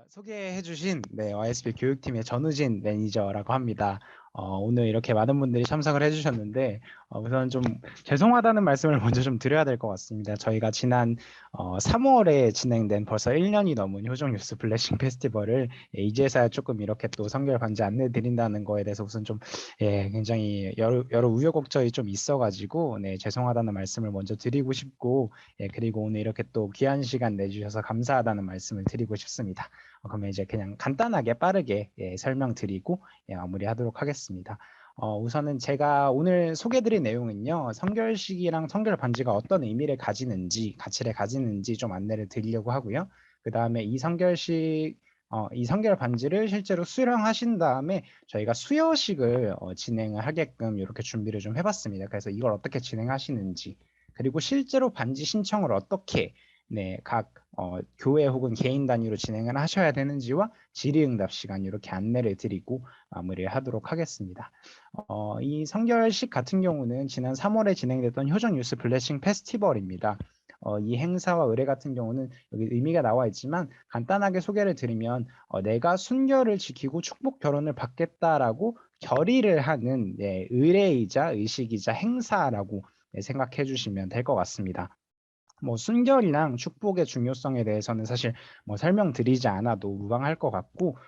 소개해주신 YSP 교육팀의 전우진 매니저라고 합니다. 오늘 이렇게 많은 분들이 참석을 해주셨는데 우선 좀 죄송하다는 말씀을 먼저 좀 드려야 될 것 같습니다. 저희가 지난 3월에 진행된 벌써 1년이 넘은 효정 뉴스 블레싱 페스티벌을 이제서야 조금 이렇게 또 성결 반지 안내 드린다는 거에 대해서 우선 좀 굉장히 여러 우여곡절이 좀 있어가지고 죄송하다는 말씀을 먼저 드리고 싶고 그리고 오늘 이렇게 또 귀한 시간 내주셔서 감사하다는 말씀을 드리고 싶습니다. 그러면 이제 그냥 간단하게 빠르게 설명드리고 마무리하도록 하겠습니다. 우선은 제가 오늘 소개드릴 내용은요, 성결식이랑 성결 반지가 어떤 의미를 가지는지, 가치를 가지는지 좀 안내를 드리려고 하고요. 그 다음에 이 성결 반지를 실제로 수령하신 다음에 저희가 수여식을 진행을 하게끔 이렇게 준비를 좀 해봤습니다. 그래서 이걸 어떻게 진행하시는지, 그리고 실제로 반지 신청을 어떻게 각 교회 혹은 개인 단위로 진행을 하셔야 되는지와 질의응답 시간 이렇게 안내를 드리고 마무리를 하도록 하겠습니다. 이 성결식 같은 경우는 지난 3월에 진행됐던 효정 뉴스 블레싱 페스티벌입니다. 이 행사와 의례 같은 경우는 여기 의미가 나와 있지만 간단하게 소개를 드리면 내가 순결을 지키고 축복 결혼을 받겠다라고 결의를 하는 의례이자 의식이자 행사라고 생각해 주시면 될 것 같습니다. 순결이랑 축복의 중요성에 대해서는 사실 설명드리지 않아도 무방할 것 같고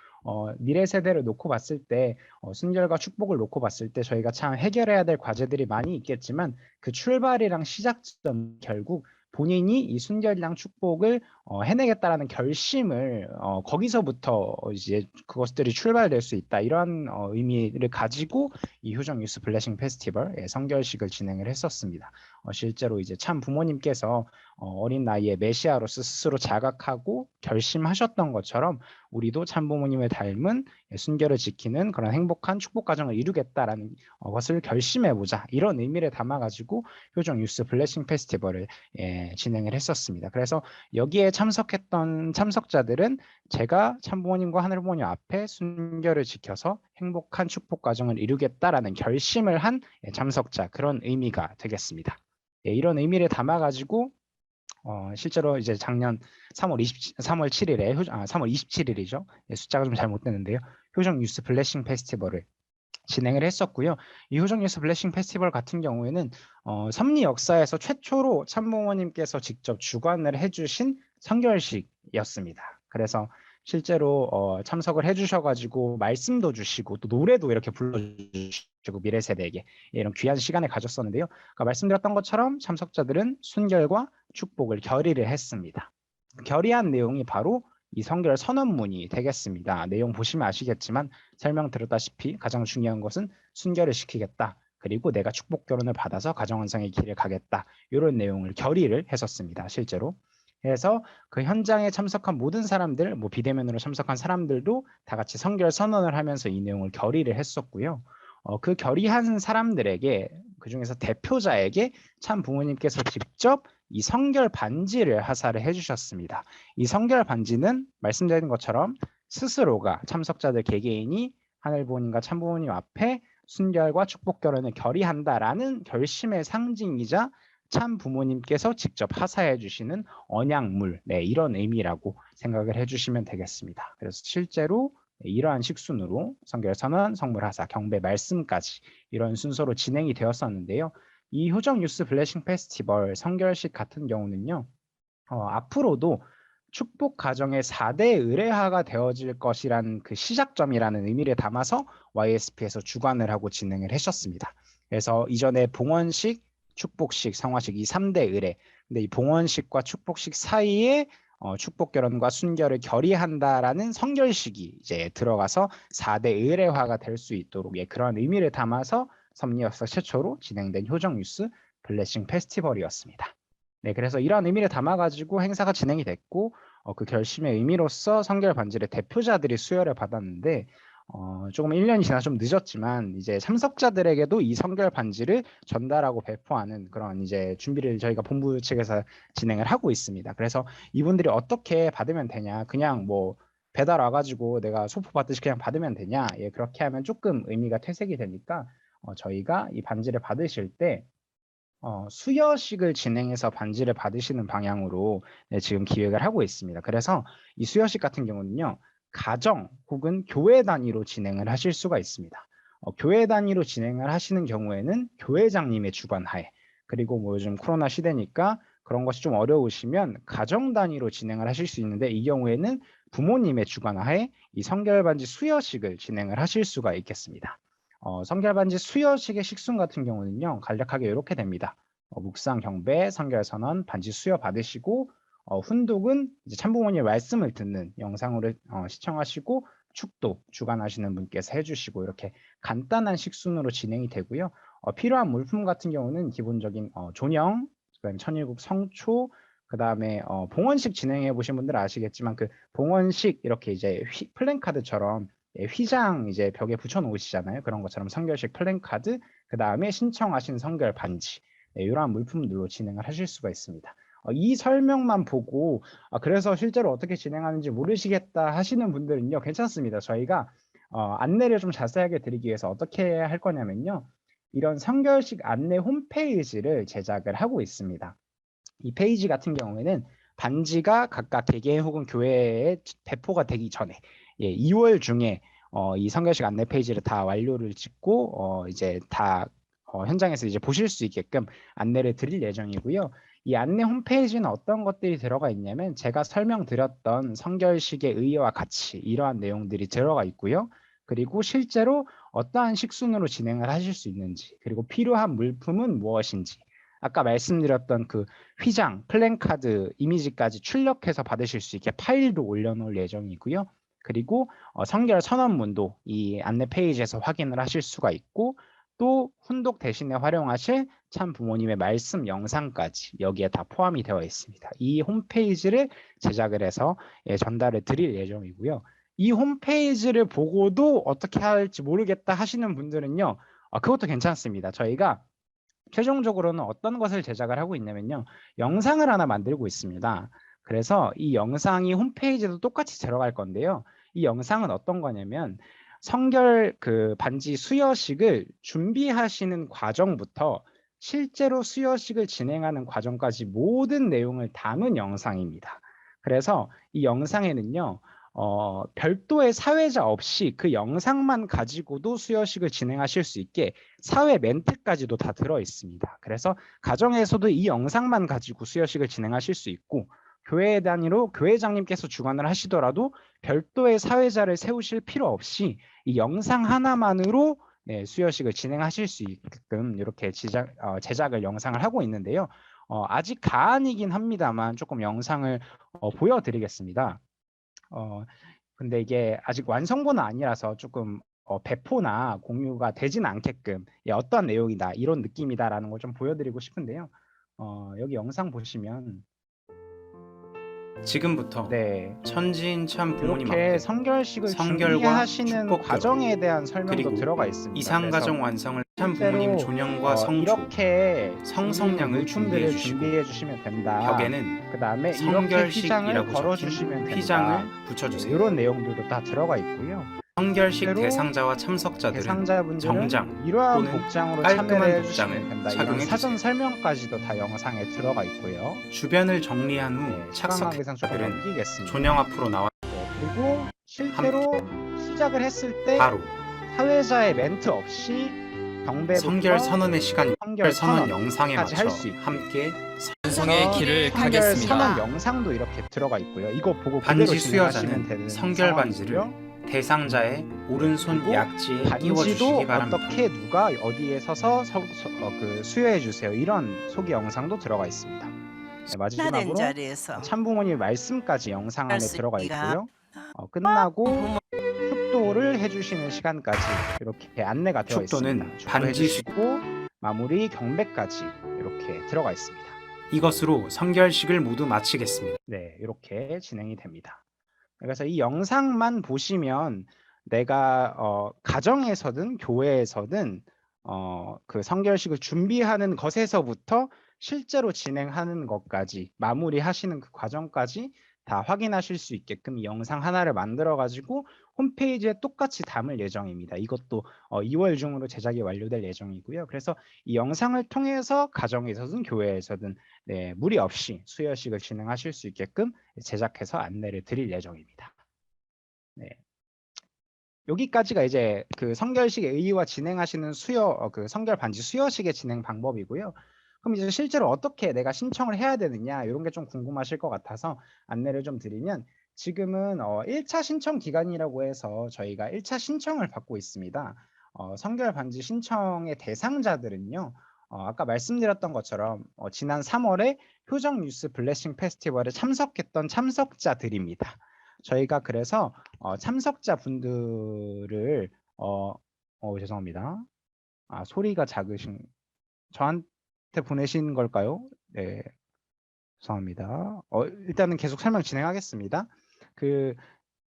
미래 세대를 놓고 봤을 때 순결과 축복을 놓고 봤을 때 저희가 참 해결해야 될 과제들이 많이 있겠지만 그 출발이랑 시작점 결국 본인이 이 순결이랑 축복을 해내겠다라는 결심을 거기서부터 이제 그것들이 출발될 수 있다 이런 의미를 가지고 이 효정 뉴스 블레싱 페스티벌 성결식을 진행을 했었습니다. 실제로 이제 참 부모님께서 어린 나이에 메시아로서 스스로 자각하고 결심하셨던 것처럼 우리도 참부모님을 닮은 순결을 지키는 그런 행복한 축복 가정을 이루겠다라는 것을 결심해보자 이런 의미를 담아가지고 효정 뉴스 블레싱 페스티벌을 진행을 했었습니다. 그래서 여기에 참석했던 참석자들은 제가 참부모님과 하늘부모님 앞에 순결을 지켜서 행복한 축복 가정을 이루겠다라는 결심을 한 참석자 그런 의미가 되겠습니다. 이런 의미를 담아가지고 실제로 이제 작년 3월 7일에 3월 27일이죠. 숫자가 좀 잘못됐는데요. 효정 뉴스 블레싱 페스티벌을 진행을 했었고요. 이 효정 뉴스 블레싱 페스티벌 같은 경우에는 섭리 역사에서 최초로 참부모님께서 직접 주관을 해주신 성결식이었습니다. 그래서 실제로 참석을 해주셔가지고 말씀도 주시고 또 노래도 이렇게 불러주시고 미래 세대에게 이런 귀한 시간을 가졌었는데요. 말씀드렸던 것처럼 참석자들은 순결과 축복을 결의를 했습니다. 결의한 내용이 바로 이 성결 선언문이 되겠습니다. 내용 보시면 아시겠지만 설명드렸다시피 가장 중요한 것은 순결을 시키겠다. 그리고 내가 축복 결혼을 받아서 가정 완성의 길을 가겠다. 이런 내용을 결의를 했었습니다. 실제로. 그래서 그 현장에 참석한 모든 사람들, 비대면으로 참석한 사람들도 다 같이 성결 선언을 하면서 이 내용을 결의를 했었고요. 그 결의한 사람들에게 그중에서 대표자에게 참 부모님께서 직접 이 성결 반지를 하사를 해주셨습니다. 이 성결 반지는 말씀드린 것처럼 스스로가 참석자들 개개인이 하늘부모님과 참부모님 앞에 순결과 축복 결혼을 결의한다라는 결심의 상징이자 참 부모님께서 직접 하사해 주시는 언약물 이런 의미라고 생각을 해주시면 되겠습니다. 그래서 실제로 이러한 식순으로 성결선언, 성물하사, 경배 말씀까지 이런 순서로 진행이 되었었는데요. 이 효정 뉴스 블레싱 페스티벌 성결식 같은 경우는요. 앞으로도 축복 가정의 4대 의례화가 되어질 것이라는 그 시작점이라는 의미를 담아서 YSP에서 주관을 하고 진행을 했었습니다. 그래서 이전에 봉헌식, 축복식, 성화식 이 3대 의례. 근데 이 봉헌식과 축복식 사이에 축복 결혼과 순결을 결의한다라는 성결식이 이제 들어가서 4대 의례화가 될 수 있도록 그러한 의미를 담아서 섭리 역사 최초로 진행된 효정 뉴스 블레싱 페스티벌이었습니다. 그래서 이러한 의미를 담아가지고 행사가 진행이 됐고 그 결심의 의미로서 성결 반지를 대표자들이 수여를 받았는데 조금 1년이 지나 좀 늦었지만 이제 참석자들에게도 이 성결 반지를 전달하고 배포하는 그런 이제 준비를 저희가 본부 측에서 진행을 하고 있습니다. 그래서 이분들이 어떻게 받으면 되냐, 그냥 배달 와가지고 내가 소포 받듯이 그냥 받으면 되냐, 그렇게 하면 조금 의미가 퇴색이 되니까 저희가 이 반지를 받으실 때 수여식을 진행해서 반지를 받으시는 방향으로 네, 지금 기획을 하고 있습니다. 그래서 이 수여식 같은 경우는요, 가정 혹은 교회 단위로 진행을 하실 수가 있습니다. 교회 단위로 진행을 하시는 경우에는 교회장님의 주관하에, 그리고 뭐 요즘 코로나 시대니까 그런 것이 좀 어려우시면 가정 단위로 진행을 하실 수 있는데, 이 경우에는 부모님의 주관하에 이 성결반지 수여식을 진행을 하실 수가 있겠습니다. 성결반지 수여식의 식순 같은 경우는요, 간략하게 이렇게 됩니다. 묵상 경배, 성결선언, 반지 수여 받으시고, 훈독은 이제 참부모님의 말씀을 듣는 영상으로 시청하시고, 축도 주관하시는 분께서 해주시고, 이렇게 간단한 식순으로 진행이 되고요. 필요한 물품 같은 경우는 기본적인 존영, 그다음에 천일국 성초, 그다음에 봉헌식 진행해 보신 분들 아시겠지만, 그 봉헌식 이렇게 이제 플랜카드처럼 휘장 이제 벽에 붙여 놓으시잖아요. 그런 것처럼 성결식 플랜카드, 그 다음에 신청하신 성결 반지, 이러한 물품들로 진행을 하실 수가 있습니다. 이 설명만 보고 그래서 실제로 어떻게 진행하는지 모르시겠다 하시는 분들은요, 괜찮습니다. 저희가 안내를 좀 자세하게 드리기 위해서 어떻게 할 거냐면요, 이런 성결식 안내 홈페이지를 제작을 하고 있습니다. 이 페이지 같은 경우에는 반지가 각각 개개인 혹은 교회에 배포가 되기 전에 2월 중에 이 성결식 안내 페이지를 다 완료를 짓고 이제 다 현장에서 이제 보실 수 있게끔 안내를 드릴 예정이고요. 이 안내 홈페이지는 어떤 것들이 들어가 있냐면, 제가 설명드렸던 성결식의 의의와 가치, 이러한 내용들이 들어가 있고요. 그리고 실제로 어떠한 식순으로 진행을 하실 수 있는지, 그리고 필요한 물품은 무엇인지, 아까 말씀드렸던 그 휘장, 플랜카드 이미지까지 출력해서 받으실 수 있게 파일도 올려놓을 예정이고요. 그리고 성결 선언문도 이 안내 페이지에서 확인을 하실 수가 있고, 또 훈독 대신에 활용하실 참 부모님의 말씀 영상까지 여기에 다 포함이 되어 있습니다. 이 홈페이지를 제작을 해서 전달을 드릴 예정이고요. 이 홈페이지를 보고도 어떻게 할지 모르겠다 하시는 분들은요, 그것도 괜찮습니다. 저희가 최종적으로는 어떤 것을 제작을 하고 있냐면요, 영상을 하나 만들고 있습니다. 그래서 이 영상이 홈페이지에도 똑같이 들어갈 건데요. 이 영상은 어떤 거냐면, 성결 그 반지 수여식을 준비하시는 과정부터 실제로 수여식을 진행하는 과정까지 모든 내용을 담은 영상입니다. 그래서 이 영상에는요, 별도의 사회자 없이 그 영상만 가지고도 수여식을 진행하실 수 있게 사회 멘트까지도 다 들어 있습니다. 그래서 가정에서도 이 영상만 가지고 수여식을 진행하실 수 있고, 교회 단위로 교회장님께서 주관을 하시더라도 별도의 사회자를 세우실 필요 없이 이 영상 하나만으로 수여식을 진행하실 수 있게끔 이렇게 제작을 영상을 하고 있는데요. 아직 가안이긴 합니다만 조금 영상을 보여드리겠습니다. 근데 이게 아직 완성본은 아니라서 조금 배포나 공유가 되진 않게끔 어떤 내용이다, 이런 느낌이다라는 걸 좀 보여드리고 싶은데요. 여기 영상 보시면 지금부터 네, 천지인 참 부모님 이렇게 앞에 성결식을 성결과 준비하시는 축복 과정에 대한 설명도 그리고 들어가 있습니다. 이상가정 완성을 참 실제로 부모님 존영과 성초, 이렇게 성성량을 물품들을 준비해 주시고 준비해 주시면 된다. 벽에는 그 다음에 이렇게 휘장을 성결식이라고 걸어 적힌 주시면 된다. 휘장을 붙여주세요. 이런 내용들도 다 들어가 있고요. 성결식 실제로 대상자와 참석자들은 대상자분들은 정장 이러한 또는 복장으로 깔끔한 참여를 복장을 해주시면 된다. 이런 착용해 사전 주세요. 설명까지도 다 영상에 들어가 있고요. 주변을 정리한 후 시간 관계상 조금 착석자들은 넘기겠습니다. 존영 앞으로 나와 그리고 실제로 시작을 했을 때 바로 사회자의 멘트 없이 경배부터 성결 선언의 시간, 성결 선언 영상에 까지 맞춰 할 수 있게 함께 완성의 길을 성결 가겠습니다. 선언 영상도 이렇게 들어가 있고요. 이거 보고 그대로 반지 진행하시면 수여자는 되는 성결 반지를 상황이고요. 대상자의 오른손 그리고 약지에 반지도 끼워주시기 바랍니다. 어떻게 누가 어디에 서서 그 수여해 주세요, 이런 소개 영상도 들어가 있습니다. 하는 마지막으로 자리에서 참부모님 말씀까지 영상 안에 할 수 들어가 있기가 있고요. 끝나고 부모 축도를 해주시는 시간까지 이렇게 안내가 되어 축도는 있습니다. 축도 반지 해주시고 마무리 경배까지 이렇게 들어가 있습니다. 이것으로 성결식을 모두 마치겠습니다. 네, 이렇게 진행이 됩니다. 그래서 이 영상만 보시면 내가 가정에서든 교회에서든 그 성결식을 준비하는 것에서부터 실제로 진행하는 것까지, 마무리하시는 그 과정까지 다 확인하실 수 있게끔 이 영상 하나를 만들어 가지고 홈페이지에 똑같이 담을 예정입니다. 이것도 2월 중으로 제작이 완료될 예정이고요. 그래서 이 영상을 통해서 가정에서든 교회에서든 네, 무리 없이 수여식을 진행하실 수 있게끔 제작해서 안내를 드릴 예정입니다. 네. 여기까지가 이제 그 성결식의 의의와 진행하시는 그 성결 반지 수여식의 진행 방법이고요. 그럼 이제 실제로 어떻게 내가 신청을 해야 되느냐 이런 게 좀 궁금하실 것 같아서 안내를 좀 드리면 지금은 1차 신청 기간이라고 해서 저희가 1차 신청을 받고 있습니다. 성결 반지 신청의 대상자들은요. 아까 말씀드렸던 것처럼 지난 3월에 효정 뉴스 블레싱 페스티벌에 참석했던 참석자들입니다. 저희가 그래서 참석자 분들을 죄송합니다. 소리가 작으신 저한테 보내신 걸까요? 네, 죄송합니다. 일단은 계속 설명 진행하겠습니다. 그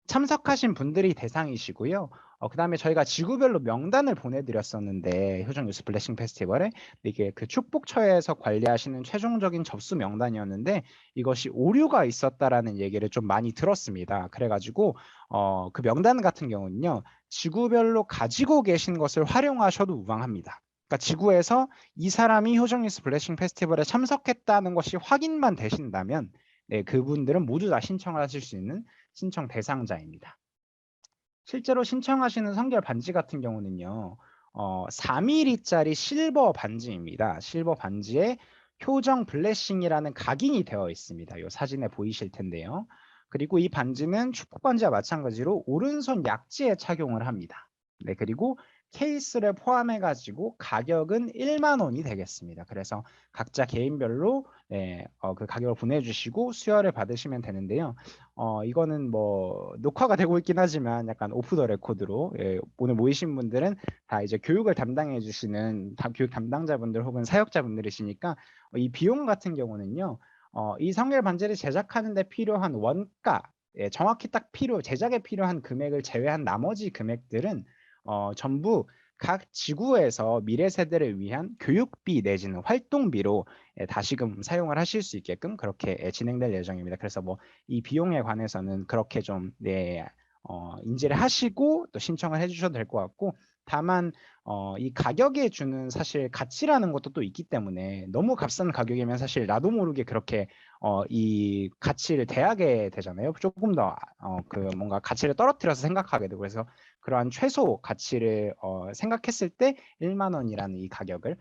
참석하신 분들이 대상이시고요. 그다음에 저희가 지구별로 명단을 보내드렸었는데 효정 뉴스 블레싱 페스티벌에 이게 그 축복처에서 관리하시는 최종적인 접수 명단이었는데 이것이 오류가 있었다라는 얘기를 좀 많이 들었습니다. 그래가지고 그 명단 같은 경우는요 지구별로 가지고 계신 것을 활용하셔도 무방합니다. 그러니까 지구에서 이 사람이 효정 뉴스 블레싱 페스티벌에 참석했다는 것이 확인만 되신다면 네, 그분들은 모두 다 신청을 하실 수 있는 신청 대상자입니다. 실제로 신청하시는 성결 반지 같은 경우는요. 4mm짜리 실버 반지입니다. 실버 반지에 효정 블레싱이라는 각인이 되어 있습니다. 이 사진에 보이실 텐데요. 그리고 이 반지는 축복 반지와 마찬가지로 오른손 약지에 착용을 합니다. 네, 그리고 케이스를 포함해 가지고 가격은 1만 원이 되겠습니다. 그래서 각자 개인별로 네, 그 가격을 보내주시고 수여를 받으시면 되는데요. 이거는 뭐 녹화가 되고 있긴 하지만 약간 오프 더 레코드로 오늘 모이신 분들은 다 이제 교육을 담당해 주시는 교육 담당자분들 혹은 사역자분들이시니까 이 비용 같은 경우는요. 이 성결 반지를 제작하는 데 필요한 원가 정확히 딱 제작에 필요한 금액을 제외한 나머지 금액들은 전부 각 지구에서 미래 세대를 위한 교육비 내지는 활동비로 다시금 사용을 하실 수 있게끔 그렇게 진행될 예정입니다. 그래서 뭐 이 비용에 관해서는 그렇게 좀 인지를 하시고 또 신청을 해주셔도 될 것 같고 다만 이 가격에 주는 사실 가치라는 것도 또 있기 때문에 너무 값싼 가격이면 사실 나도 모르게 그렇게 이 가치를 대하게 되잖아요. 조금 더 그 뭔가 가치를 떨어뜨려서 생각하게 되고 그래서 그러한 최소 가치를 생각했을 때 1만 원이라는 이 가격을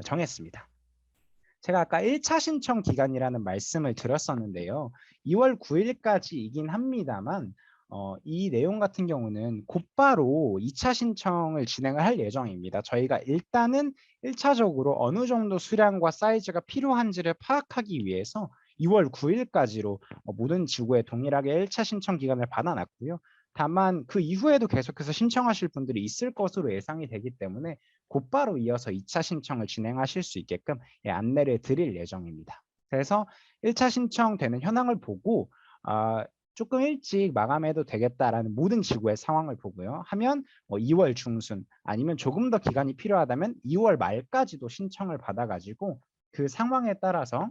정했습니다. 제가 아까 1차 신청 기간이라는 말씀을 드렸었는데요. 2월 9일까지이긴 합니다만 이 내용 같은 경우는 곧바로 2차 신청을 진행을 할 예정입니다. 저희가 일단은 1차적으로 어느 정도 수량과 사이즈가 필요한지를 파악하기 위해서 2월 9일까지로 모든 지구에 동일하게 1차 신청 기간을 받아놨고요. 다만 그 이후에도 계속해서 신청하실 분들이 있을 것으로 예상이 되기 때문에 곧바로 이어서 2차 신청을 진행하실 수 있게끔 안내를 드릴 예정입니다. 그래서 1차 신청되는 현황을 보고 조금 일찍 마감해도 되겠다라는 모든 지구의 상황을 보고요. 하면 2월 중순 아니면 조금 더 기간이 필요하다면 2월 말까지도 신청을 받아가지고 그 상황에 따라서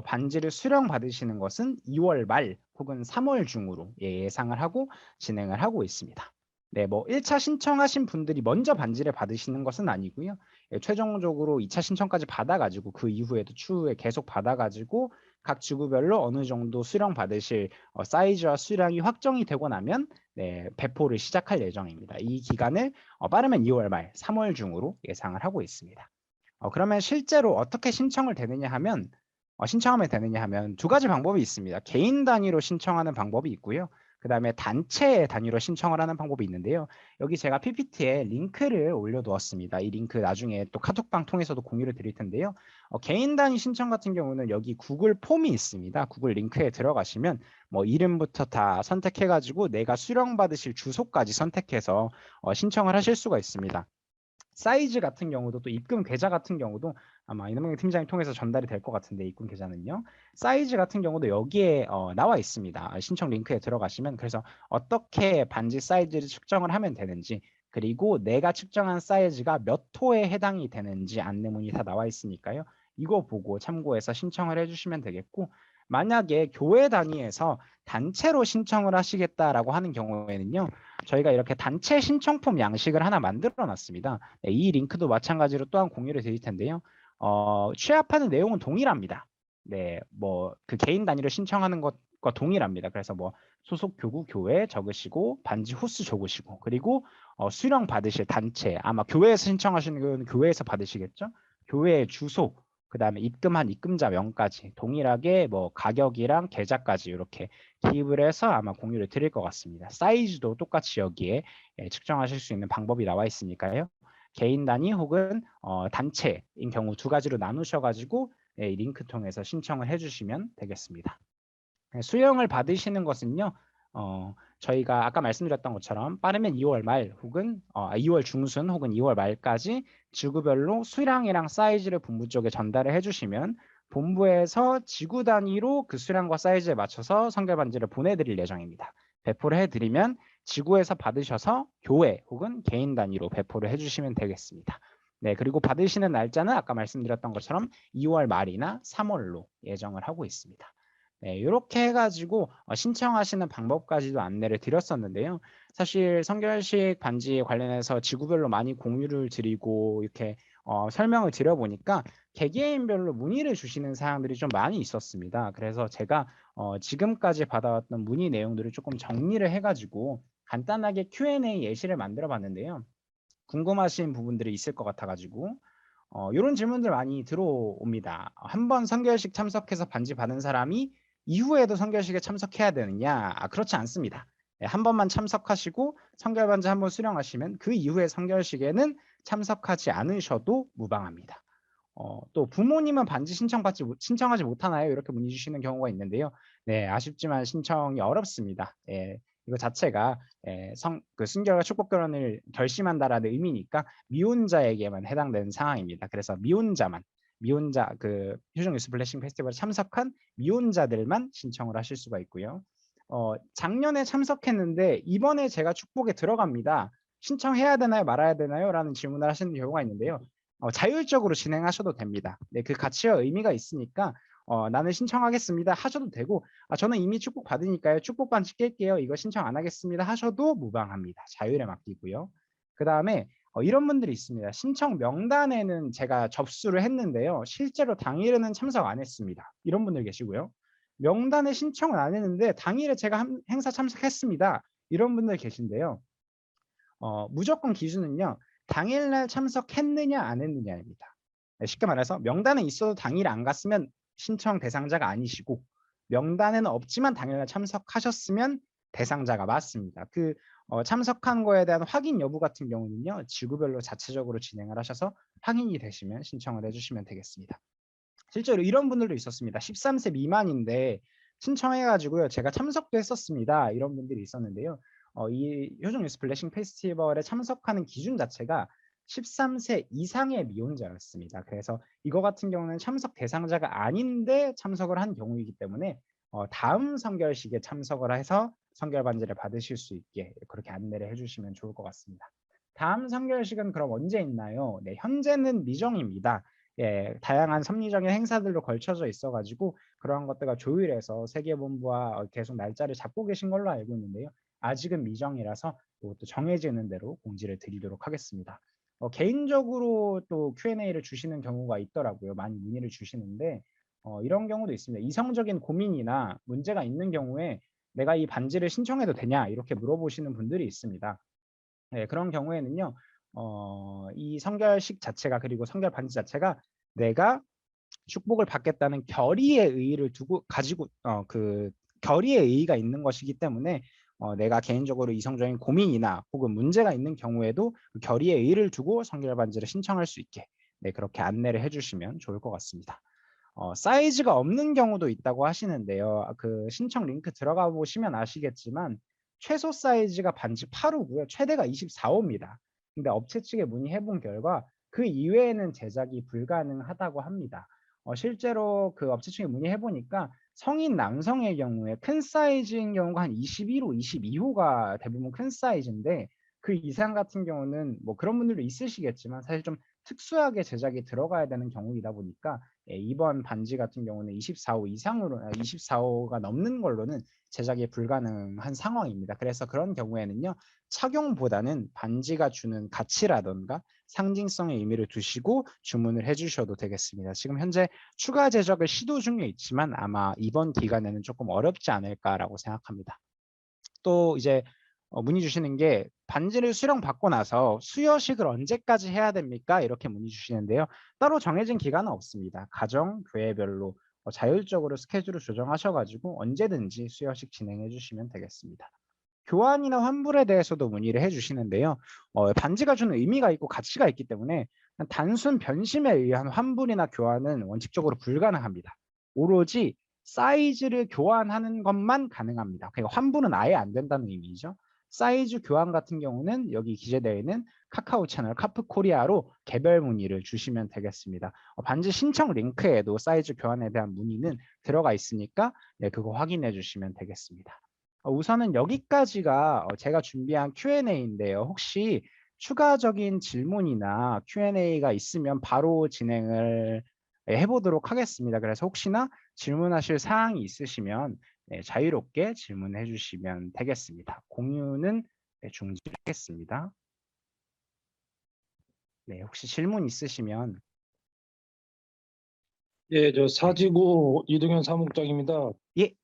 반지를 수령 받으시는 것은 2월 말 혹은 3월 중으로 예상을 하고 진행을 하고 있습니다. 네, 뭐 1차 신청하신 분들이 먼저 반지를 받으시는 것은 아니고요. 최종적으로 2차 신청까지 받아가지고 그 이후에도 추후에 계속 받아가지고 각 지구별로 어느 정도 수령 받으실 사이즈와 수량이 확정이 되고 나면 배포를 시작할 예정입니다. 이 기간을 빠르면 2월 말, 3월 중으로 예상을 하고 있습니다. 그러면 실제로 어떻게 신청하면 되느냐 하면 두 가지 방법이 있습니다. 개인 단위로 신청하는 방법이 있고요. 그 다음에 단체 단위로 신청을 하는 방법이 있는데요. 여기 제가 PPT에 링크를 올려두었습니다. 이 링크 나중에 또 카톡방 통해서도 공유를 드릴 텐데요. 개인 단위 신청 같은 경우는 여기 구글 폼이 있습니다. 구글 링크에 들어가시면 뭐 이름부터 다 선택해가지고 내가 수령받으실 주소까지 선택해서 신청을 하실 수가 있습니다. 사이즈 같은 경우도 또 입금 계좌 같은 경우도 아마 이남경 팀장이 통해서 전달이 될 것 같은데 입금 계좌는요. 사이즈 같은 경우도 여기에 나와 있습니다. 신청 링크에 들어가시면 그래서 어떻게 반지 사이즈를 측정을 하면 되는지 그리고 내가 측정한 사이즈가 몇 호에 해당이 되는지 안내문이 다 나와 있으니까요. 이거 보고 참고해서 신청을 해주시면 되겠고, 만약에 교회 단위에서 단체로 신청을 하시겠다라고 하는 경우에는요, 저희가 이렇게 단체 신청폼 양식을 하나 만들어 놨습니다. 네, 이 링크도 마찬가지로 또한 공유를 드릴 텐데요. 취합하는 내용은 동일합니다. 네, 뭐 그 개인 단위로 신청하는 것과 동일합니다. 그래서 뭐 소속 교구 교회 적으시고 반지 호수 적으시고, 그리고 수령 받으실 단체, 아마 교회에서 신청하시는 건 교회에서 받으시겠죠? 교회의 주소, 그다음에 입금한 입금자 명까지 동일하게 뭐 가격이랑 계좌까지 이렇게 기입을 해서 아마 공유를 드릴 것 같습니다. 사이즈도 똑같이 여기에 측정하실 수 있는 방법이 나와 있으니까요. 개인 단위 혹은 단체인 경우 두 가지로 나누셔가지고 이 링크 통해서 신청을 해주시면 되겠습니다. 수령을 받으시는 것은요, 저희가 아까 말씀드렸던 것처럼 빠르면 2월 말 혹은 2월 중순 혹은 2월 말까지 지구별로 수량이랑 사이즈를 본부 쪽에 전달을 해주시면 본부에서 지구 단위로 그 수량과 사이즈에 맞춰서 선결 반지를 보내드릴 예정입니다. 배포를 해드리면 지구에서 받으셔서 교회 혹은 개인 단위로 배포를 해주시면 되겠습니다. 네, 그리고 받으시는 날짜는 아까 말씀드렸던 것처럼 2월 말이나 3월로 예정을 하고 있습니다. 네, 이렇게 해가지고 신청하시는 방법까지도 안내를 드렸었는데요. 사실 성결식 반지에 관련해서 지구별로 많이 공유를 드리고 이렇게 설명을 드려보니까 개개인별로 문의를 주시는 사항들이 좀 많이 있었습니다. 그래서 제가 지금까지 받아왔던 문의 내용들을 조금 정리를 해가지고 간단하게 Q&A 예시를 만들어 봤는데요. 궁금하신 부분들이 있을 것 같아가지고 이런 질문들 많이 들어옵니다. 한 번 선결식 참석해서 반지 받은 사람이 이후에도 선결식에 참석해야 되느냐? 그렇지 않습니다. 한 번만 참석하시고 선결 반지 한 번 수령하시면 그 이후에 선결식에는 참석하지 않으셔도 무방합니다. 또 부모님은 반지 신청하지 못하나요? 이렇게 문의 주시는 경우가 있는데요. 네, 아쉽지만 신청이 어렵습니다. 예, 이거 자체가 그 순결과 축복 결혼을 결심한다라는 의미니까 미혼자에게만 해당되는 상황입니다. 그래서 미혼자 그 효정 뉴스 블레싱 페스티벌에 참석한 미혼자들만 신청을 하실 수가 있고요. 작년에 참석했는데 이번에 제가 축복에 들어갑니다. 신청해야 되나요, 말아야 되나요? 라는 질문을 하시는 경우가 있는데요. 자율적으로 진행하셔도 됩니다. 네, 그 가치와 의미가 있으니까 나는 신청하겠습니다 하셔도 되고, 저는 이미 축복 받으니까요, 축복 반지 깰게요, 이거 신청 안 하겠습니다 하셔도 무방합니다. 자율에 맡기고요. 그 다음에 이런 분들이 있습니다. 신청 명단에는 제가 접수를 했는데요, 실제로 당일에는 참석 안 했습니다. 이런 분들 계시고요. 명단에 신청을 안 했는데 당일에 제가 행사 참석했습니다. 이런 분들 계신데요. 무조건 기준은요, 당일날 참석했느냐 안 했느냐입니다. 쉽게 말해서 명단에 있어도 당일 안 갔으면 신청 대상자가 아니시고, 명단에는 없지만 당일날 참석하셨으면 대상자가 맞습니다. 그 참석한 거에 대한 확인 여부 같은 경우는요, 지구별로 자체적으로 진행을 하셔서 확인이 되시면 신청을 해주시면 되겠습니다. 실제로 이런 분들도 있었습니다. 13세 미만인데 신청해가지고요, 제가 참석도 했었습니다. 이런 분들이 있었는데요. 이 효정 뉴스 블레싱 페스티벌에 참석하는 기준 자체가 13세 이상의 미혼자였습니다. 그래서 이거 같은 경우는 참석 대상자가 아닌데 참석을 한 경우이기 때문에 다음 선결식에 참석을 해서 선결 반지를 받으실 수 있게 그렇게 안내를 해주시면 좋을 것 같습니다. 다음 선결식은 그럼 언제 있나요? 네, 현재는 미정입니다. 예, 다양한 섭리적인 행사들로 걸쳐져 있어가지고 그러한 것들과 조율해서 세계본부와 계속 날짜를 잡고 계신 걸로 알고 있는데요. 아직은 미정이라서 또 정해지는 대로 공지를 드리도록 하겠습니다. 개인적으로 또 Q&A를 주시는 경우가 있더라고요. 많이 문의를 주시는데 이런 경우도 있습니다. 이성적인 고민이나 문제가 있는 경우에 내가 이 반지를 신청해도 되냐 이렇게 물어보시는 분들이 있습니다. 네, 그런 경우에는요, 이 성결식 자체가, 그리고 성결 반지 자체가 내가 축복을 받겠다는 결의의 의의를 가지고 그 결의의 의의가 있는 것이기 때문에 내가 개인적으로 이성적인 고민이나 혹은 문제가 있는 경우에도 그 결의의 의의를 두고 성결 반지를 신청할 수 있게, 네, 그렇게 안내를 해주시면 좋을 것 같습니다. 사이즈가 없는 경우도 있다고 하시는데요. 그 신청 링크 들어가 보시면 아시겠지만 최소 사이즈가 반지 8호고요. 최대가 24호입니다. 근데 업체 측에 문의해 본 결과 그 이외에는 제작이 불가능하다고 합니다. 실제로 그 업체 측에 문의해 보니까 성인 남성의 경우에 큰 사이즈인 경우가 한 21호, 22호가 대부분 큰 사이즈인데, 그 이상 같은 경우는 뭐 그런 분들도 있으시겠지만 사실 좀 특수하게 제작이 들어가야 되는 경우이다 보니까 이번 반지 같은 경우는 24호 이상으로 24호가 넘는 걸로는 제작이 불가능한 상황입니다. 그래서 그런 경우에는요. 착용보다는 반지가 주는 가치라던가 상징성의 의미를 두시고 주문을 해주셔도 되겠습니다. 지금 현재 추가 제작을 시도 중에 있지만 아마 이번 기간에는 조금 어렵지 않을까라고 생각합니다. 또 이제 문의 주시는 게 반지를 수령 받고 나서 수여식을 언제까지 해야 됩니까? 이렇게 문의 주시는데요. 따로 정해진 기간은 없습니다. 가정, 교회별로 자율적으로 스케줄을 조정하셔가지고 언제든지 수여식 진행해 주시면 되겠습니다. 교환이나 환불에 대해서도 문의를 해주시는데요. 반지가 주는 의미가 있고 가치가 있기 때문에 단순 변심에 의한 환불이나 교환은 원칙적으로 불가능합니다. 오로지 사이즈를 교환하는 것만 가능합니다. 그러니까 환불은 아예 안 된다는 의미죠. 사이즈 교환 같은 경우는 여기 기재되어 있는 카카오 채널 카프코리아로 개별 문의를 주시면 되겠습니다. 반지 신청 링크에도 사이즈 교환에 대한 문의는 들어가 있으니까 네, 그거 확인해 주시면 되겠습니다. 우선은 여기까지가 제가 준비한 Q&A인데요. 혹시 추가적인 질문이나 Q&A가 있으면 바로 진행을 해보도록 하겠습니다. 그래서 혹시나 질문하실 사항이 있으시면 네, 자유롭게 질문해 주시면 되겠습니다. 공유는 네, 중지하겠습니다. 네, 혹시 질문 있으시면 예, 저 사지구 이동현 사무국장입니다. 예,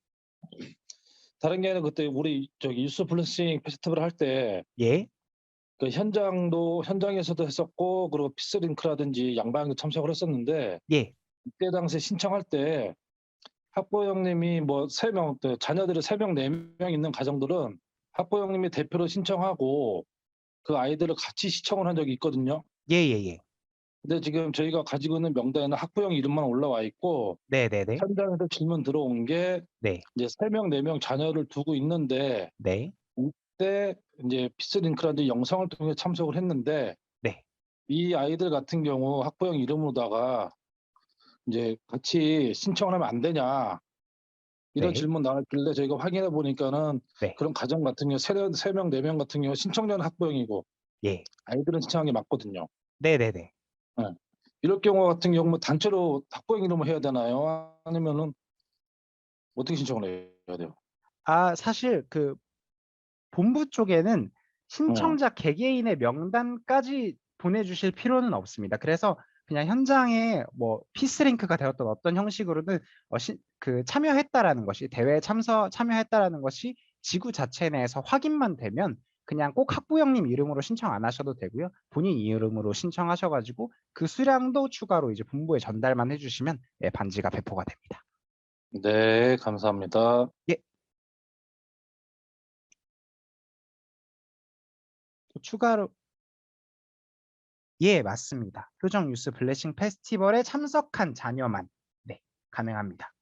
다른 게 아니라 그때 우리 저기 유스 플래싱 페스티벌 할 때 예, 그 현장에서도 했었고 그리고 피스링크라든지 양방향도 참석을 했었는데 예, 그때 당시 신청할 때 학부 형님이 뭐 3명, 자녀들이 3명, 4명 있는 가정들은 학부 형님이 대표로 신청하고 그 아이들을 같이 시청을 한 적이 있거든요. 예, 예, 예. 근데 지금 저희가 가지고 있는 명단에는 학부 형 이름만 올라와 있고 네, 네, 네, 현장에서 질문 들어온 게 네, 이제 3명, 4명 자녀를 두고 있는데 네, 이때 이제 피스링크라든지 영상을 통해 참석을 했는데 네, 이 아이들 같은 경우 학부형 이름으로다가 이제 같이 신청을 하면 안 되냐 이런 네, 질문 나왔길래 저희가 확인해 보니까는 네, 그런 가정 같은 경우 3명, 4명 같은 경우 신청자는 학부형이고 예, 아이들은 신청한 게 맞거든요. 네, 네, 네. 예. 이럴 경우 같은 경우 뭐 단체로 학부형 이름을 해야 되나요? 아니면은 어떻게 신청을 해야 돼요? 사실 그 본부 쪽에는 어. 신청자 개개인의 명단까지 보내주실 필요는 없습니다. 그래서 그냥 현장에 뭐 피스링크가 되었던 어떤 형식으로든 그 참여했다라는 것이 대회에 참여했다라는 것이 지구 자체 내에서 확인만 되면 그냥 꼭 학부형님 이름으로 신청 안 하셔도 되고요. 본인 이름으로 신청하셔가지고 그 수량도 추가로 이제 본부에 전달만 해주시면 예, 반지가 배포가 됩니다. 네, 감사합니다. 예, 또 추가로 예, 맞습니다. 표정 뉴스 블레싱 페스티벌에 참석한 자녀만 네, 가능합니다.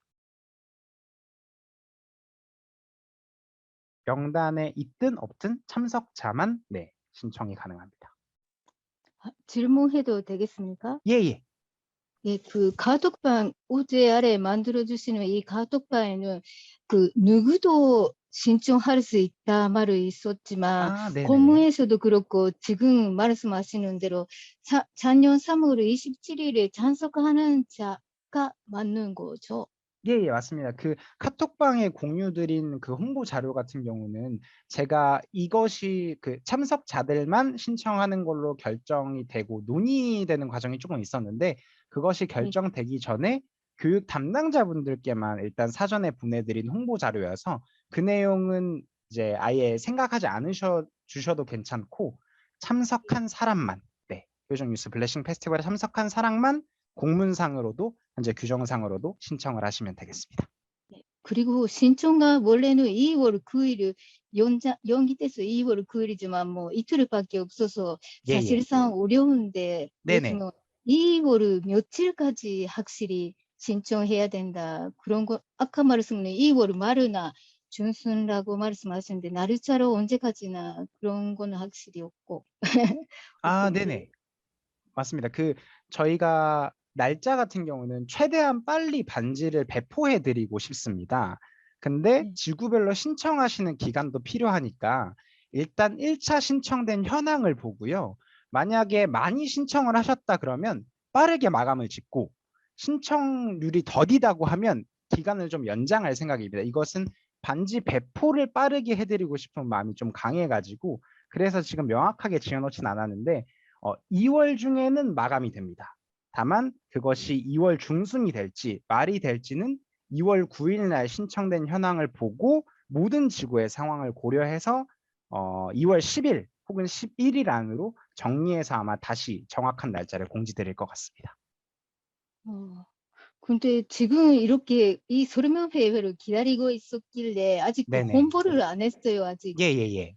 명단에 있든 없든 참석자만 네, 신청이 가능합니다. 질문해도 되겠습니까? 예, 예. 예, 그 카톡방 어제 아래 만들어 주시는 이 카톡방에는 그 누구도 신청할 수 있다 말이 있었지만 네네네. 공문에서도 그렇고 지금 말씀하시는 대로 작년 3월 27일에 참석하는 자가 맞는 거죠? 예, 예, 맞습니다. 그 카톡방에 공유드린 그 홍보 자료 같은 경우는 제가 이것이 그 참석자들만 신청하는 걸로 결정이 되고 논의되는 과정이 조금 있었는데 그것이 결정되기 전에 교육 담당자분들께만 일단 사전에 보내드린 홍보 자료여서 그 내용은 이제 아예 생각하지 않으셔 주셔도 괜찮고 참석한 사람만 네, 표정뉴스 블레싱 페스티벌에 참석한 사람만 공문상으로도 현재 규정상으로도 신청을 하시면 되겠습니다. 그리고 신청가 원래는 2월 9일 연기돼서 2월 9일이지만 뭐 이틀밖에 없어서 예, 예. 사실상 어려운데 네네. 요즘은 2월 며칠까지 확실히 신청해야 된다. 그런 거 아까 말씀은 2월 말이나 중순이라고 말씀하셨는데 날짜로 언제까지나 그런 거는 확실히 없고. 네네. 맞습니다. 그 저희가 날짜 같은 경우는 최대한 빨리 반지를 배포해 드리고 싶습니다. 근데 네. 지구별로 신청하시는 기간도 필요하니까 일단 1차 신청된 현황을 보고요. 만약에 많이 신청을 하셨다 그러면 빠르게 마감을 짓고 신청률이 더디다고 하면 기간을 좀 연장할 생각입니다. 이것은 반지 배포를 빠르게 해드리고 싶은 마음이 좀 강해가지고 그래서 지금 명확하게 지어놓진 않았는데 2월 중에는 마감이 됩니다. 다만 그것이 2월 중순이 될지 말이 될지는 2월 9일 날 신청된 현황을 보고 모든 지구의 상황을 고려해서 2월 10일 혹은 11일 안으로 정리해서 아마 다시 정확한 날짜를 공지드릴 것 같습니다. 근데 지금 이렇게 이 설명회를 기다리고 있었길래 아직도 네네. 홍보를 안 했어요. 아직. 예.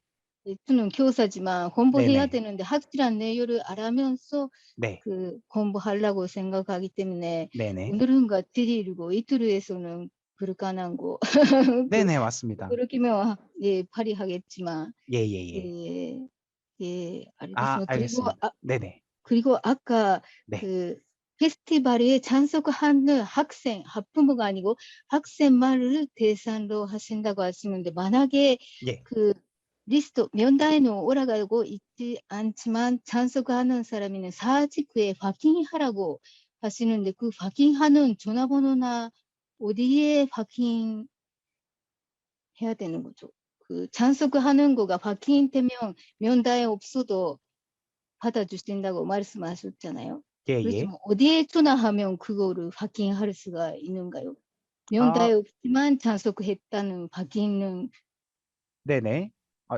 저는 교사지만 홍보해야 네네. 되는데 확실한 내용을 알면서 네. 공부하려고 생각하기 때문에 네네. 오늘은 드리고 이틀에서는 불가능하고 네네, 맞습니다. 그렇게면 발휘하겠지만 예. 알겠습니다. 알겠습니다. 네네. 그리고 아까 네. 페스티벌에 참석하는 학생, 학부모가 아니고 학생만을 대상으로 하신다고 하시는데 만약에 예. 리스트 명단에는 올라가고 있지 않지만 참석하는 사람이는 사직후에 파킹하라고 하시는데 그 파킹하는 전화번호나 어디에 파킹해야 되는 거죠? 참석하는 거가 파킹되면 명단에 없어도 받아주신다고 말씀하셨잖아요. 예. 그렇지만 어디에 전화하면 그거를 파킹할 수가 있는가요? 명단에 없지만 참석했다는 파킹은 네네.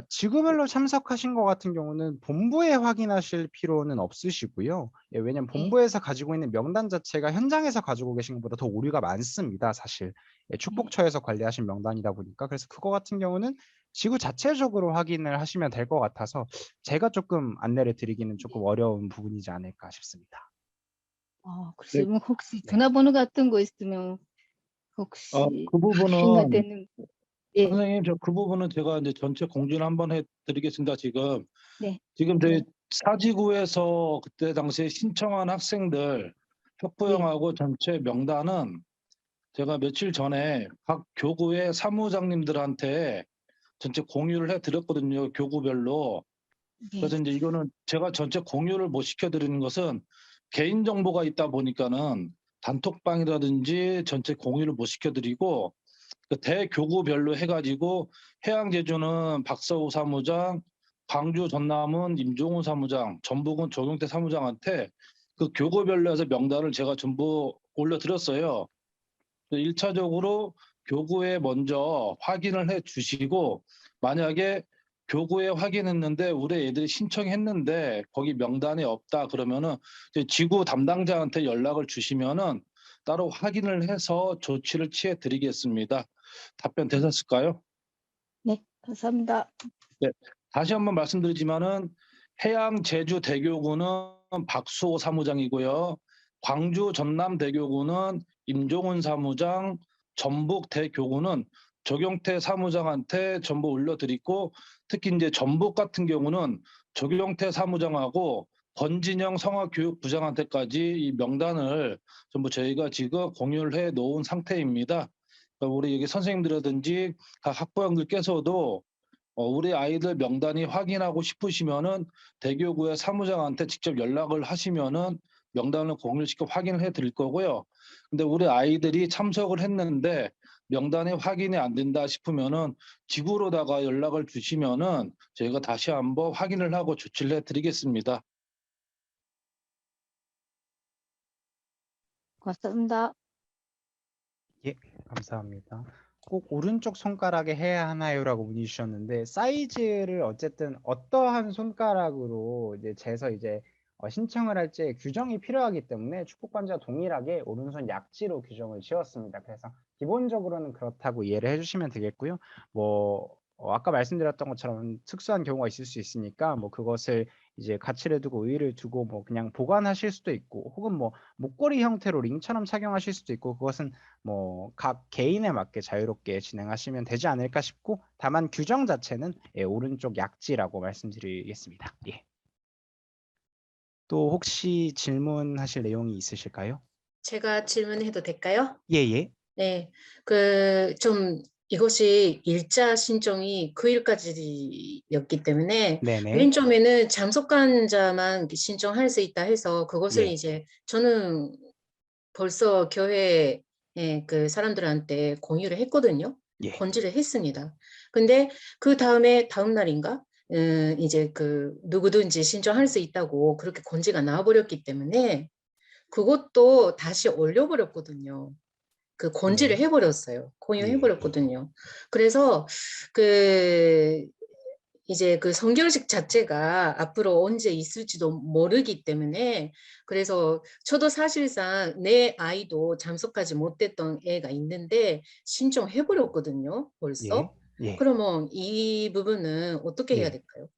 지구별로 참석하신 것 같은 경우는 본부에 확인하실 필요는 없으시고요. 예, 왜냐면 본부에서 가지고 있는 명단 자체가 현장에서 가지고 계신 것보다 더 오류가 많습니다, 사실. 예, 축복처에서 관리하신 명단이다 보니까. 그래서 그거 같은 경우는 지구 자체적으로 확인을 하시면 될 것 같아서 제가 조금 안내를 드리기는 조금 어려운 부분이지 않을까 싶습니다. 글쎄요. 혹시 네. 전화번호 같은 거 있으면 혹시 그 부분은 확인이 되는 예. 선생님, 그 부분은 제가 이제 전체 공지를 한번 해드리겠습니다. 지금 네. 저희 사지구에서 그때 당시에 신청한 학생들 학부형하고 전체 명단은 제가 며칠 전에 각 교구의 사무장님들한테 전체 공유를 해드렸거든요. 교구별로. 그래서 이제 이거는 제가 전체 공유를 못 시켜드리는 것은 개인정보가 있다 보니까는 단톡방이라든지 전체 공유를 못 시켜드리고 대교구별로 해가지고 해양제주는 박서우 사무장, 광주 전남은 임종훈 사무장, 전북은 조경태 사무장한테 그 교구별로 해서 명단을 제가 전부 올려드렸어요. 1차적으로 교구에 먼저 확인을 해 주시고 만약에 교구에 확인했는데 우리 애들이 신청했는데 거기 명단에 없다 그러면은 지구 담당자한테 연락을 주시면은 따로 확인을 해서 조치를 취해 드리겠습니다. 답변 되셨을까요? 네, 감사합니다. 네, 다시 한번 말씀드리지만은 해양 제주 대교구는 박수호 사무장이고요. 광주 전남 대교구는 임종훈 사무장, 전북 대교구는 조경태 사무장한테 전부 올려드리고 특히 이제 전북 같은 경우는 조경태 사무장하고 권진영 성화교육부장한테까지 이 명단을 전부 저희가 지금 공유를 해 놓은 상태입니다. 그러니까 우리 여기 선생님들이라든지 각 학부형들께서도 우리 아이들 명단이 확인하고 싶으시면은 대교구의 사무장한테 직접 연락을 하시면은 명단을 공유시켜 확인을 해 드릴 거고요. 근데 우리 아이들이 참석을 했는데 명단이 확인이 안 된다 싶으면은 지구로다가 연락을 주시면은 저희가 다시 한번 확인을 하고 조치를 해 드리겠습니다. 감사합니다. 예, 감사합니다. 꼭 오른쪽 손가락에 해야 하나요라고 문의 주셨는데 사이즈를 어쨌든 어떠한 손가락으로 이제 재서 이제 신청을 할지 규정이 필요하기 때문에 축복반지와 동일하게 오른손 약지로 규정을 지었습니다. 그래서 기본적으로는 그렇다고 이해를 해주시면 되겠고요. 뭐 아까 말씀드렸던 것처럼 특수한 경우가 있을 수 있으니까 뭐 그것을 이제 가치를 두고 의의를 두고 뭐 그냥 보관하실 수도 있고 혹은 뭐 목걸이 형태로 링처럼 착용하실 수도 있고 그것은 뭐 각 개인에 맞게 자유롭게 진행하시면 되지 않을까 싶고 다만 규정 자체는 오른쪽 약지라고 말씀드리겠습니다. 예. 또 혹시 질문하실 내용이 있으실까요? 제가 질문해도 될까요? 예. 네. 좀 이것이 일자 신청이 9일까지였기 때문에 네네. 맨 처음에는 참석한 자만 신청할 수 있다 해서 그것을 예. 이제 저는 벌써 교회 그 사람들한테 공유를 했거든요. 예. 건지를 했습니다. 근데 그 다음에 다음 날인가 이제 그 누구든지 신청할 수 있다고 그렇게 건지가 나와버렸기 때문에 그것도 다시 올려버렸거든요. 그 건지를 네. 해버렸어요. 예. 공유해버렸거든요. 그래서 그 이제 그 성결식 자체가 앞으로 언제 있을지도 모르기 때문에 그래서 저도 사실상 내 아이도 참석하지 못했던 애가 있는데 신청해버렸거든요. 예. 벌써. 예. 그러면 이 부분은 어떻게 해야 예. 될까요?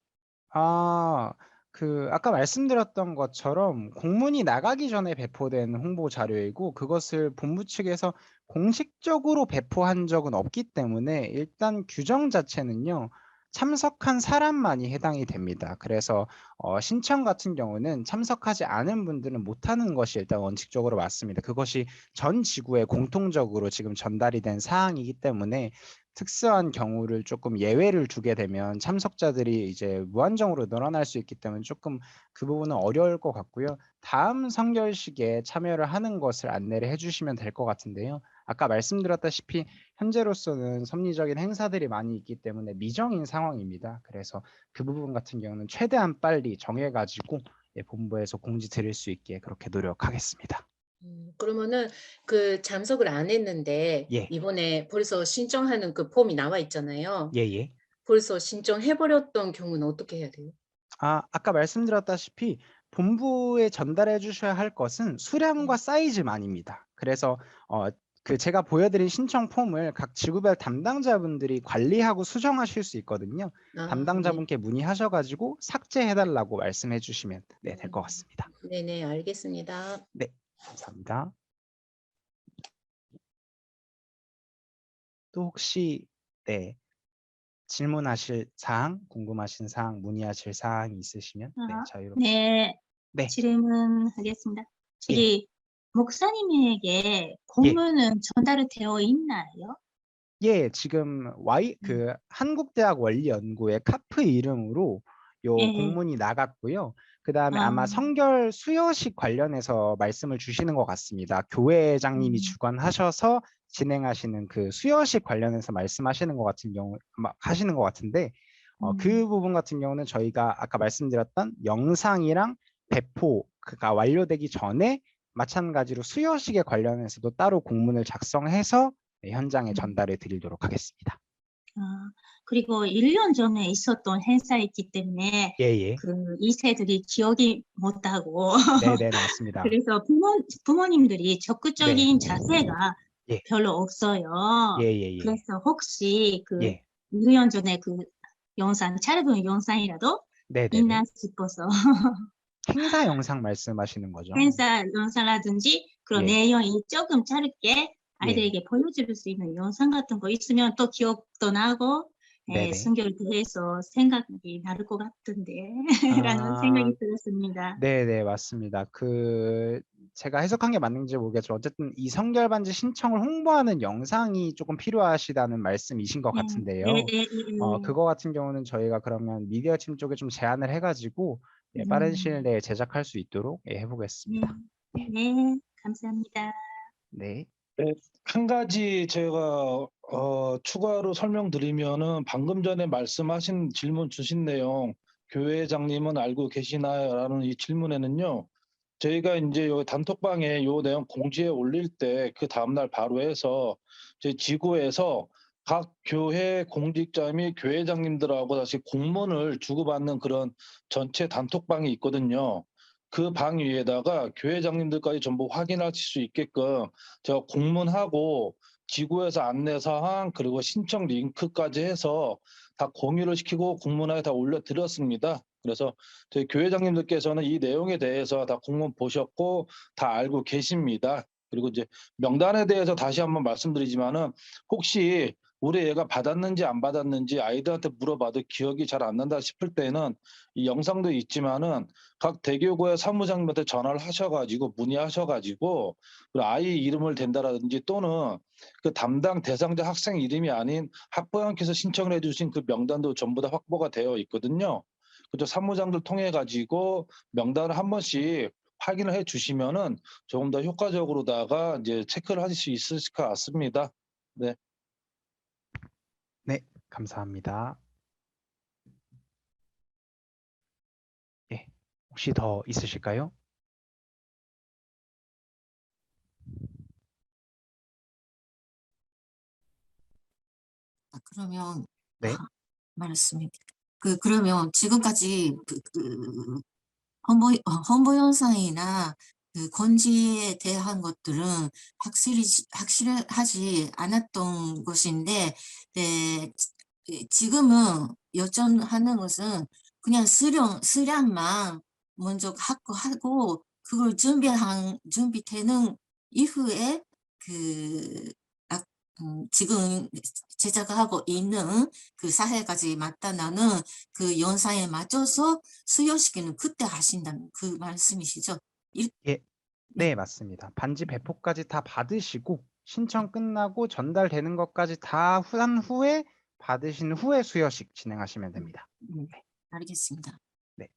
아까 말씀드렸던 것처럼 공문이 나가기 전에 배포된 홍보 자료이고 그것을 본부 측에서 공식적으로 배포한 적은 없기 때문에 일단 규정 자체는요. 참석한 사람만이 해당이 됩니다. 그래서 신청 같은 경우는 참석하지 않은 분들은 못하는 것이 일단 원칙적으로 맞습니다. 그것이 전 지구에 공통적으로 지금 전달이 된 사항이기 때문에 특수한 경우를 조금 예외를 두게 되면 참석자들이 이제 무한정으로 늘어날 수 있기 때문에 조금 그 부분은 어려울 것 같고요. 다음 성결식에 참여를 하는 것을 안내를 해주시면 될 것 같은데요. 아까 말씀드렸다시피 현재로서는 섭리적인 행사들이 많이 있기 때문에 미정인 상황입니다. 그래서 그 부분 같은 경우는 최대한 빨리 정해가지고 본부에서 공지 드릴 수 있게 그렇게 노력하겠습니다. 그러면은 그 참석을 안 했는데 예, 이번에 벌써 신청하는 그 폼이 나와 있잖아요. 예, 예. 벌써 신청해버렸던 경우는 어떻게 해야 돼요? 아까 말씀드렸다시피 본부에 전달해 주셔야 할 것은 수량과 사이즈만입니다. 그래서 제가 보여드린 신청 폼을 각 지구별 담당자분들이 관리하고 수정하실 수 있거든요. 네. 담당자분께 문의하셔 가지고 삭제해 달라고 말씀해 주시면 될 것 같습니다. 네네, 알겠습니다. 네, 감사합니다. 또 혹시 질문하실 사항, 궁금하신 사항, 문의하실 사항이 있으시면 자유롭게. 네, 네. 질문하겠습니다. 저기 목사님에게 공문은 전달이 되어 있나요? 예, 지금 한국대학 원리연구회 카프 이름으로 요 예. 공문이 나갔고요. 그다음에 아마 아. 성결 수여식 관련해서 말씀을 주시는 것 같습니다. 교회장님이 주관하셔서 진행하시는 그 수여식 관련해서 말씀하시는 것 같은 경우 하시는 것 같은데 그 부분 같은 경우는 저희가 아까 말씀드렸던 영상이랑 배포가 완료되기 전에 마찬가지로 수여식에 관련해서도 따로 공문을 작성해서 현장에 전달해 드리도록 하겠습니다. 그리고 1년 전에 있었던 행사였기 때문에 예. 그 2세들이 기억이 못하고 네, 맞습니다. 그래서 부모님들이 적극적인 자세가 예. 별로 없어요. 예. 그래서 혹시 그 예. 1년 전에 그 영상, 짧은 영상이라도 네네. 있나 싶어서 행사 영상 말씀하시는 거죠? 행사 영상이라든지 그런 예. 내용이 조금 짧게 아이들에게 보여줄 수 있는 영상 같은 거 있으면 또 기억도 나고 네네. 순결에 대해서 생각이 나를 것 같은데 라는 생각이 들었습니다. 네, 맞습니다. 제가 해석한 게 맞는지 모르겠지만 어쨌든 이 성결반지 신청을 홍보하는 영상이 조금 필요하시다는 말씀이신 것 같은데요. 그거 같은 경우는 저희가 그러면 미디어 팀 쪽에 좀 제안을 해가지고 빠른 시일 내에 제작할 수 있도록 해보겠습니다. 네, 감사합니다. 네. 네, 한 가지 제가 추가로 설명드리면은 방금 전에 말씀하신 질문 주신 내용 교회장님은 알고 계시나요?라는 이 질문에는요. 저희가 이제 요 단톡방에 요 내용 공지에 올릴 때 그 다음날 바로 해서 저희 지구에서 각 교회 공직자 및 교회장님들하고 다시 공문을 주고받는 그런 전체 단톡방이 있거든요. 그 방 위에다가 교회장님들까지 전부 확인하실 수 있게끔 제가 공문하고 지구에서 안내사항 그리고 신청 링크까지 해서 다 공유를 시키고 공문하에 다 올려드렸습니다. 그래서 저희 교회장님들께서는 이 내용에 대해서 다 공문 보셨고 다 알고 계십니다. 그리고 이제 명단에 대해서 다시 한번 말씀드리지만은 혹시 우리 애가 받았는지 안 받았는지 아이들한테 물어봐도 기억이 잘 안 난다 싶을 때는 이 영상도 있지만은 각 대교구의 사무장님한테 전화를 하셔가지고 문의하셔가지고 아이 이름을 댄다라든지 또는 그 담당 대상자 학생 이름이 아닌 학부형께서 신청을 해주신 그 명단도 전부 다 확보가 되어 있거든요. 그죠? 사무장들 통해 가지고 명단을 한 번씩 확인을 해 주시면은 조금 더 효과적으로다가 이제 체크를 하실 수 있을 것 같습니다. 네. 네, 감사합니다. 예, 혹시 더 있으실까요? 그러면 네. 말씀이 그러면 지금까지 홍보 영상이나 그 건지에 대한 것들은 확실하지 않았던 것인데, 네, 지금은 요청하는 것은 그냥 수량만 먼저 하고 그걸 준비되는 이후에 지금 제작하고 있는 그 사회까지 맞다나는 그 영상에 맞춰서 수요시키는 그때 하신다는 그 말씀이시죠? 예, 네, 맞습니다. 반지 배포까지 다 받으시고 신청 끝나고 전달되는 것까지 다 한 후에 받으신 후에 수여식 진행하시면 됩니다. 알겠습니다. 네.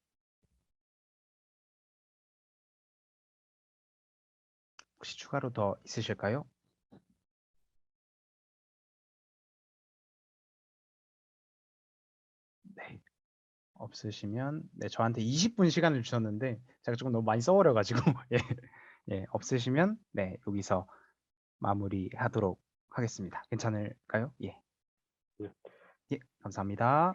혹시 추가로 더 있으실까요? 네. 없으시면 네, 저한테 20분 시간을 주셨는데 제가 조금 너무 많이 써버려가지고 예, 예, 없으시면 네, 여기서 마무리하도록 하겠습니다. 괜찮을까요? 예. 예, 감사합니다.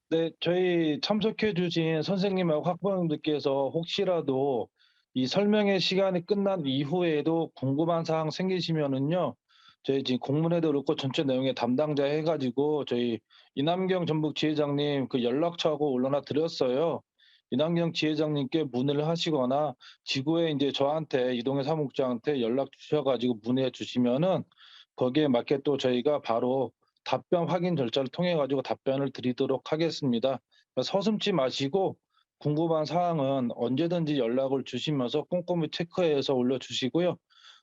네, 저희 참석해 주신 선생님하고 학부모님들께서 혹시라도 이 설명회 시간이 끝난 이후에도 궁금한 사항 생기시면은요, 저희 지금 공문에도 그렇고 전체 내용에 담당자 해가지고 저희 이남경 전북 지회장님 그 연락처하고 올려놔 드렸어요. 이남경 지회장님께 문의를 하시거나 지구에 이제 저한테 이동해 사무국장한테 연락 주셔가지고 문의해 주시면은 거기에 맞게 또 저희가 바로 답변 확인 절차를 통해 가지고 답변을 드리도록 하겠습니다. 서슴지 마시고 궁금한 사항은 언제든지 연락을 주시면서 꼼꼼히 체크해서 올려주시고요.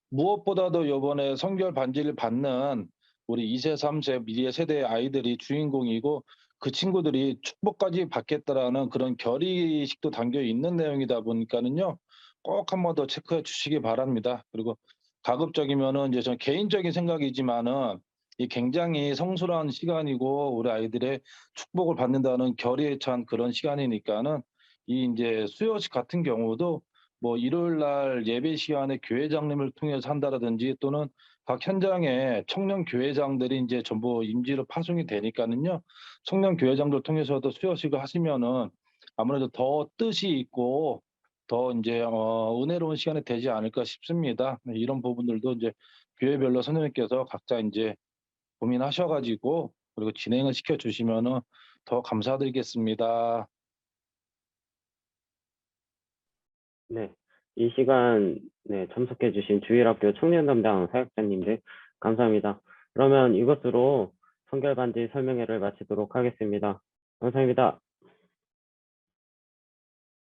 무엇보다도 이번에 성결 반지를 받는 우리 2세, 3세 미래 세대의 아이들이 주인공이고 그 친구들이 축복까지 받겠다라는 그런 결의식도 담겨 있는 내용이다 보니까는요. 꼭 한 번 더 체크해 주시기 바랍니다. 그리고 가급적이면은 이제 전 개인적인 생각이지만은 이 굉장히 성술한 시간이고 우리 아이들의 축복을 받는다는 결의에 찬 그런 시간이니까는 이 이제 수요식 같은 경우도 뭐 일요일 날 예배 시간에 교회장님을 통해서 한다라든지 또는 각 현장에 청년 교회장들이 이제 전부 임지로 파송이 되니까는요. 청년 교회장들 통해서도 수요식을 하시면은 아무래도 더 뜻이 있고 더 이제 은혜로운 시간이 되지 않을까 싶습니다. 네, 이런 부분들도 이제 교회별로 선생님께서 각자 이제 고민하셔가지고 그리고 진행을 시켜주시면은 더 감사드리겠습니다. 네, 이 시간 네, 참석해주신 주일학교 청년 담당 사역자님들 감사합니다. 그러면 이것으로 성결반지 설명회를 마치도록 하겠습니다. 감사합니다.